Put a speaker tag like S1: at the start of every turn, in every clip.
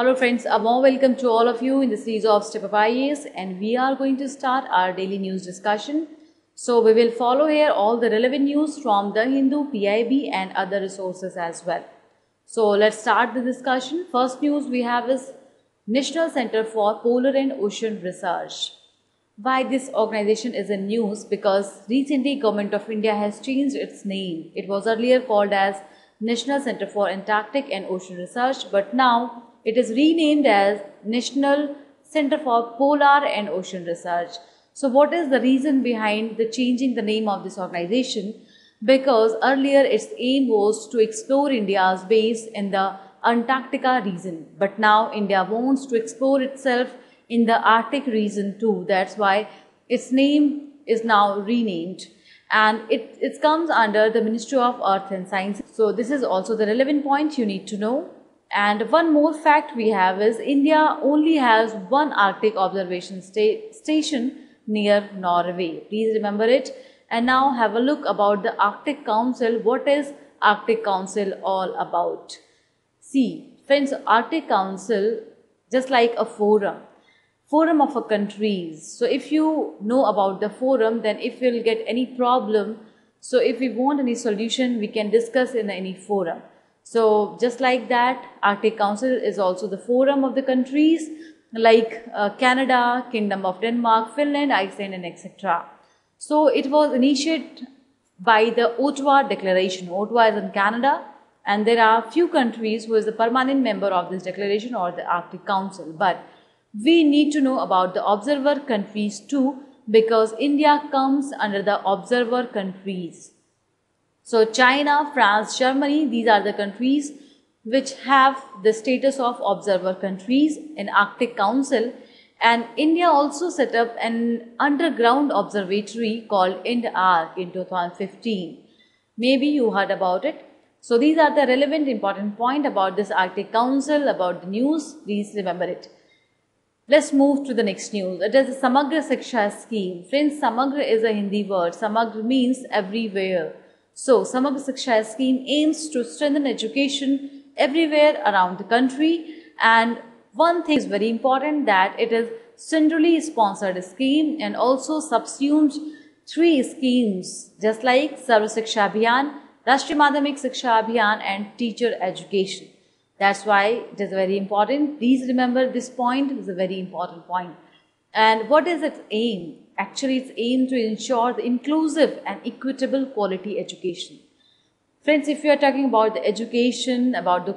S1: Hello friends, a warm welcome to all of you in the series of Step Up IAS, and we are going to start our daily news discussion. So we will follow here all the relevant news from The Hindu, PIB and other resources as well. So let's start the discussion. First news we have is National Center for Polar and Ocean Research. Why this organization is in news? Because recently Government of India has changed its name. It was earlier called as National Center for Antarctic and Ocean Research, but now it is renamed as National Center for Polar and Ocean Research. So what is the reason behind the changing the name of this organization? Because earlier its aim was to explore India's base in the Antarctica region, but now India wants to explore itself in the Arctic region too. That's why its name is now renamed, and it comes under the Ministry of Earth and Science. So this is also the relevant point you need to know. And one more fact we have is India only has one Arctic observation station near Norway. Please remember it. And now have a look about the Arctic Council. What is Arctic Council all about? See, friends, Arctic Council just like a forum of a countries. So if you know about the forum, then if you'll get any problem, so if we want any solution, we can discuss in any forum. So just like that, Arctic Council is also the forum of the countries like Canada, Kingdom of Denmark, Finland, Iceland and etc. So it was initiated by the Ottawa Declaration. Ottawa is in Canada, and there are few countries who is the permanent member of this declaration or the Arctic Council. But we need to know about the observer countries too, because India comes under the observer countries. So China, France, Germany, these are the countries which have the status of observer countries in Arctic Council, and India also set up an underground observatory called IND-ARC in 2015. Maybe you heard about it. So these are the relevant important point about this Arctic Council, about the news. Please remember it. Let's move to the next news. It is the Samagra Shiksha scheme. Friends, Samagra is a Hindi word. Samagra means everywhere. So, Samagra Shiksha scheme aims to strengthen education everywhere around the country, and one thing is very important, that it is centrally sponsored scheme and also subsumes 3 schemes just like Sarva Shiksha Abhiyan, Rashtriya Madhyamik Shiksha Abhiyan and teacher education. That's why it is very important. Please remember this point is a very important point. And what is its aim? Actually, it's aimed to ensure the inclusive and equitable quality education. Friends, if you are talking about the education, about the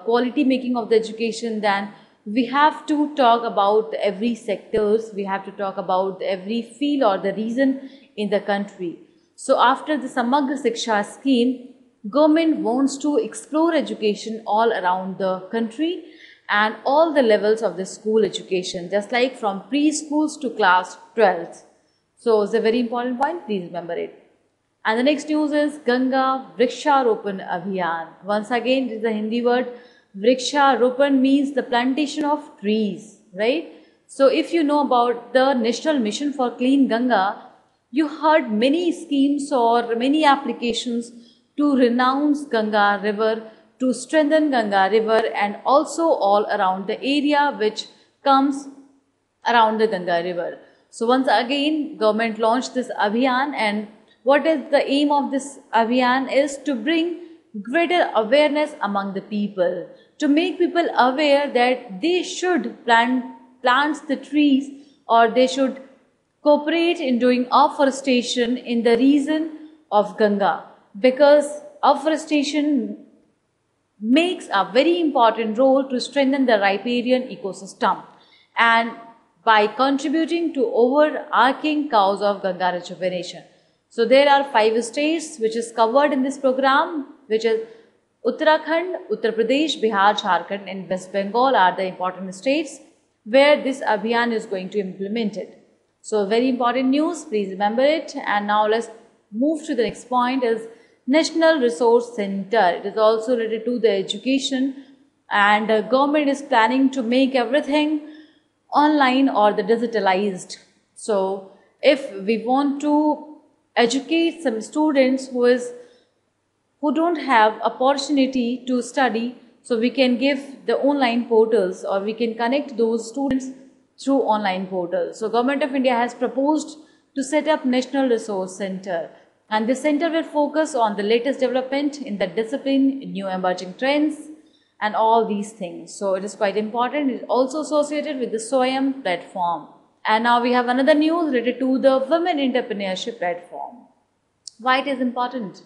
S1: quality making of the education, then we have to talk about every sectors. We have to talk about every field or the region in the country. So after the Samagra Shiksha scheme, government wants to explore education all around the country and all the levels of the school education, just like from preschools to class 12th. So it's a very important point, please remember it. And the next news is Ganga Vriksharopan Abhiyan. Once again, it is a Hindi word. Vriksharopan means the plantation of trees, right? So if you know about the National Mission for Clean Ganga, you heard many schemes or many applications to renounce Ganga river, to strengthen Ganga river, and also all around the area which comes around the Ganga river. So once again, government launched this Abhiyan, and what is the aim of this Abhiyan is to bring greater awareness among the people, to make people aware that they should plant the trees, or they should cooperate in doing afforestation in the region of Ganga, because afforestation makes a very important role to strengthen the riparian ecosystem and by contributing to overarching cause of Ganga rejuvenation. So there are 5 states which is covered in this program, which is Uttarakhand, Uttar Pradesh, Bihar, Jharkhand and West Bengal are the important states where this Abhiyan is going to be implemented. So very important news, please remember it. And now let's move to the next point is National Resource Center. It is also related to the education, and the government is planning to make everything online or the digitalized. So if we want to educate some students who don't have opportunity to study So we can give the online portals, or we can connect those students through online portals. So Government of India has proposed to set up National Resource Center, and this center will focus on the latest development in the discipline, new emerging trends, and all these things. So it is quite important. It is also associated with the SWAYAM platform. And now we have another news related to the Women Entrepreneurship Platform. Why it is important?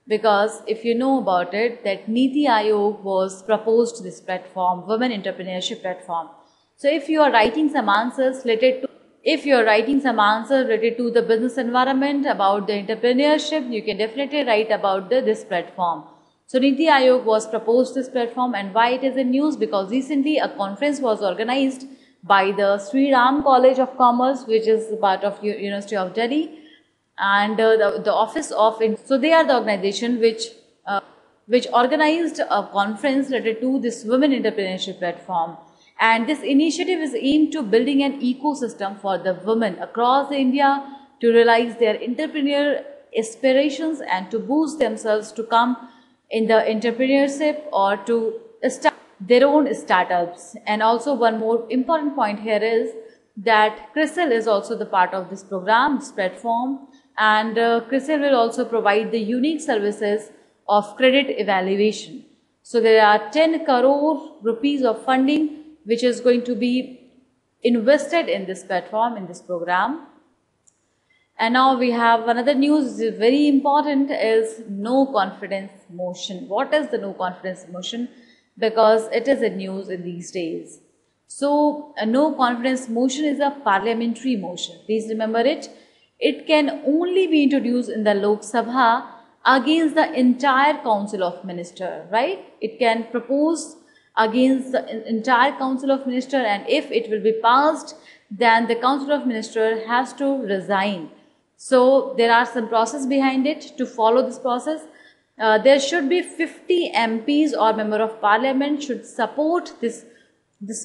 S1: Because if you know about it, that Niti Aayog was proposed this platform, Women Entrepreneurship Platform. So if you are writing some answers related to the business environment, about the entrepreneurship, you can definitely write about this platform. So Niti Aayog was proposed this platform, and why it is in news? Because recently a conference was organized by the Sri Ram College of Commerce, which is part of University of Delhi, and the office of, so they are the organization which organized a conference related to this Women Entrepreneurship Platform. And this initiative is aimed to building an ecosystem for the women across India to realize their entrepreneurial aspirations and to boost themselves to come in the entrepreneurship or to start their own startups. And also one more important point here is that CRISIL is also the part of this program, this platform, and CRISIL will also provide the unique services of credit evaluation. So there are 10 crore rupees of funding which is going to be invested in this platform, in this program. And now we have another news, very important, is no confidence motion. What is the no confidence motion? Because it is in news in these days. So a no confidence motion is a parliamentary motion. Please remember it. It can only be introduced in the Lok Sabha against the entire Council of Ministers, right? It can propose against the entire Council of Ministers, and if it will be passed, then the Council of Ministers has to resign. So there are some process behind it. To follow this process, there should be 50 MPs or Member of Parliament should support this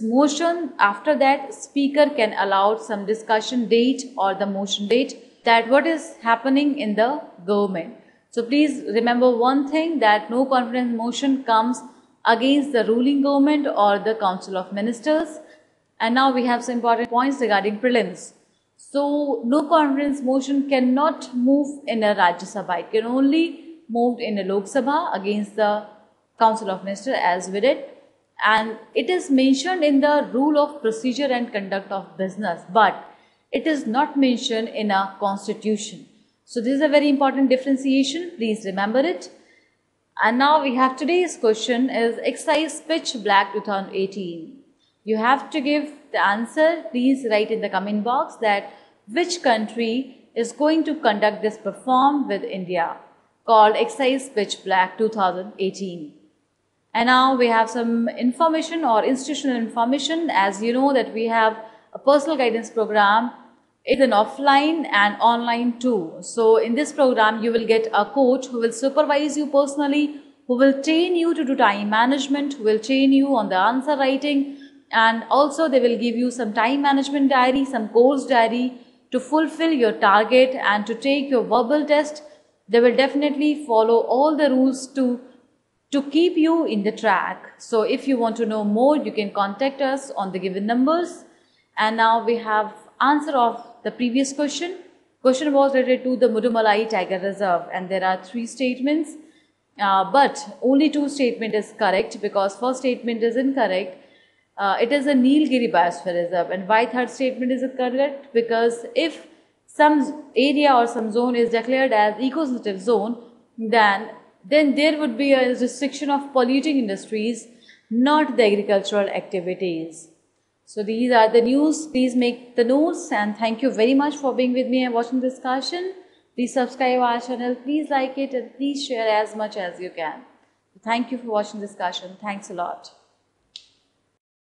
S1: motion. After that, Speaker can allow some discussion date or the motion date, that what is happening in the government. So please remember one thing, that no confidence motion comes against the ruling government or the Council of Ministers. And now we have some important points regarding prelims. So no confidence motion cannot move in a Rajya Sabha. It can only move in a Lok Sabha against the Council of Ministers, as we did. And it is mentioned in the rule of procedure and conduct of business, but it is not mentioned in a constitution. So this is a very important differentiation. Please remember it. And now we have today's question is Excise Pitch Black 2018. You have to give the answer. Please write in the comment box that which country is going to conduct this perform with India, called Excise Pitch Black 2018. And now we have some information or institutional information. As you know that we have a personal guidance program. It's an offline and online too. So in this program, you will get a coach who will supervise you personally, who will train you to do time management, who will train you on the answer writing, and also they will give you some time management diary, some course diary to fulfill your target and to take your verbal test. They will definitely follow all the rules to keep you in the track. So if you want to know more, you can contact us on the given numbers. And now we have answer of the previous question. Question was related to the Mudumalai Tiger Reserve, and there are 3 statements, but only 2 statement is correct, because first statement is incorrect. It is a Nilgiri Biosphere Reserve. And why third statement is correct? Because if some area or some zone is declared as eco-sensitive zone, then there would be a restriction of polluting industries, not the agricultural activities. So these are the news. Please make the notes, and thank you very much for being with me and watching this discussion. Please subscribe our channel, please like it, and please share as much as you can. Thank you for watching this discussion. Thanks a lot.